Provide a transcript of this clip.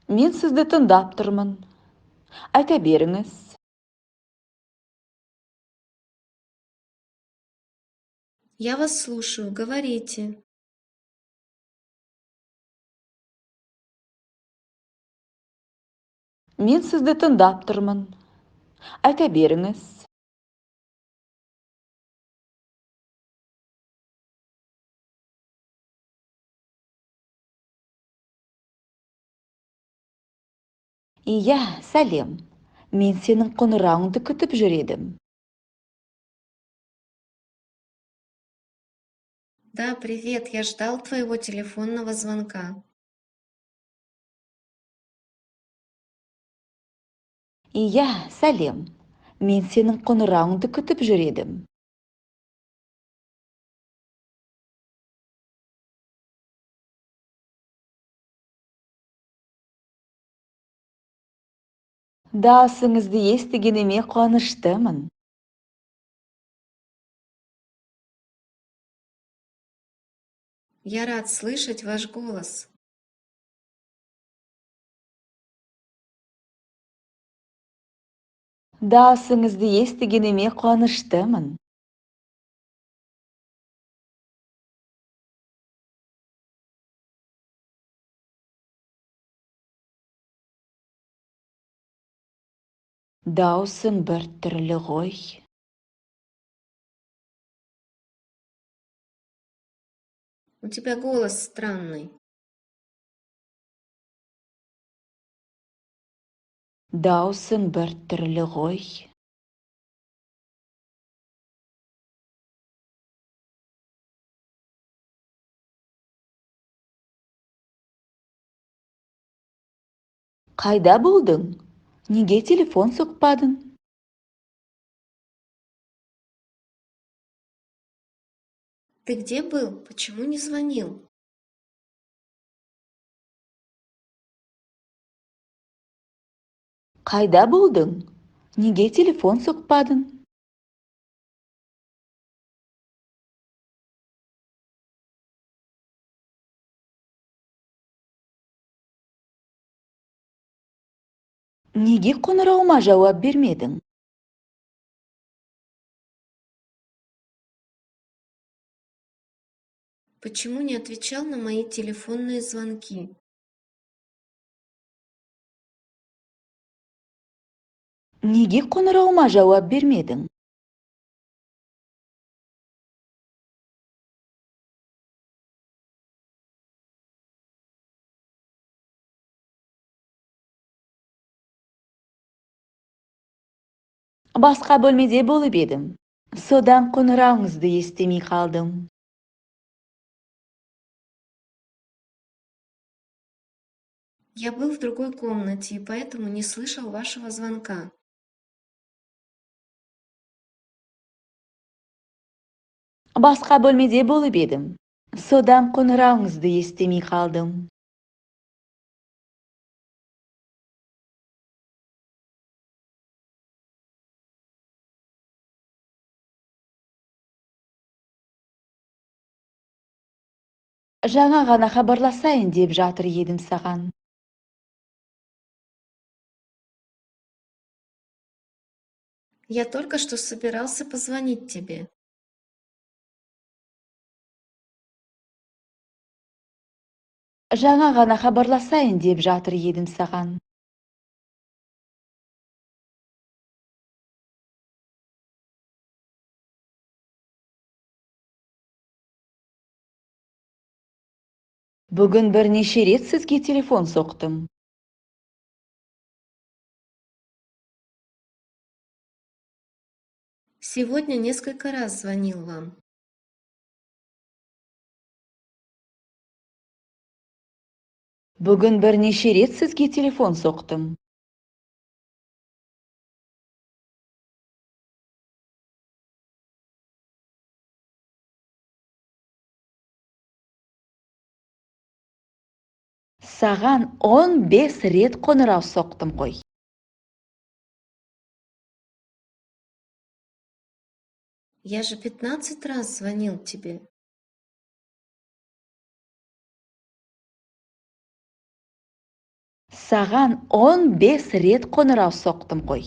Мен сізді тыңдап тұрмын. Айта беріңіз. Я вас слушаю, говорите. Мен сізді тыңдап тұрмын. Айта беріңіз. Иә, сәлем. Мен сенің қоңырауыңды күтіп жүр едім. Да, привет, я ждал твоего телефонного звонка. Иә, сәлем. Мен сенің қоңырауыңды күтіп жүр едім. Даусыңызды естігеніме қуаныштымын. Я рад слышать ваш голос. Даусыңызды естігеніме қуаныштымын. Даусың бір түрлі ғой. У тебя голос странный. Даусың бір түрлі ғой. Қайда болдың? Неге телефон соқпадың? Ты где был? Почему не звонил? Қайда болдың? Неге телефон соқпадың? Неге қоңырауыма жауап бермедің? Почему не отвечал на мои телефонные звонки? Неге қоңырауыма жауап бермедің? Басқа бөлмеде болып едім. Содан қоңырауыңызды естімей қалдым. Я был в другой комнате и поэтому не слышал вашего звонка. Басқа бөлмеде болып едім. Содан қоңырауыңызды естімей қалдым. Жаңа ғана хабарласайын деп жатыр едім саған. Я только что собирался позвонить тебе. Жаңа ғана хабарласайын деп жатыр едім саған. Бүгін бірнеше рет сізге телефон соқтым. Сегодня несколько раз звонил вам. Бүгін бірнеше рет сізге телефон соқтым. Саған 15 рет қоңырау соқтым ғой. Я же 15 раз звонил тебе. Саған 15 рет қоңырау соқтым ғой.